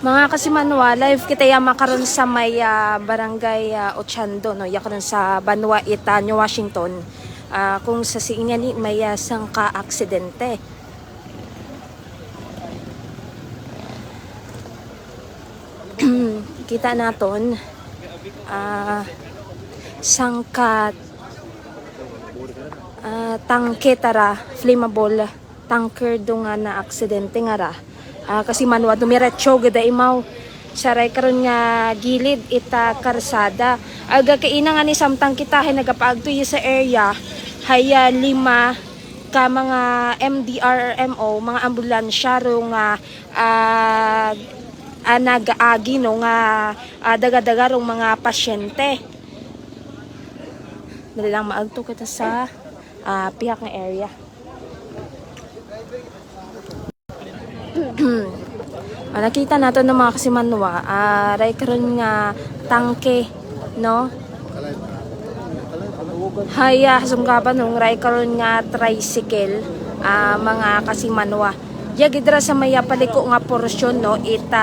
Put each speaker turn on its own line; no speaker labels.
Mga kasimanwa, live kita ya makaron sa may barangay Ochando, no? Yakaron sa Banwa Ita, New Washington. Kung sa sinya ni may sangka aksidente. Kita naton sangka tangke tara flammable tanker do nga na aksidente nga ra. Kasi manwa dumiretso gada imaw saray karon nga gilid ita karsada aga kaina nga ni samtang kita hay nagapaagto sa area haya 5 ka mga MDRMO mga ambulansya ro nga nagaagi no nga daga-daga rong mga pasyente. Dali lang maagto kita sa piyak nga area. Nakita nato ng mga kasimanwa ray karon nga tangke no haya sunggaban ng ray karon nga tricycle mga kasimanwa yagidra sa maya paliko nga porsyon no ita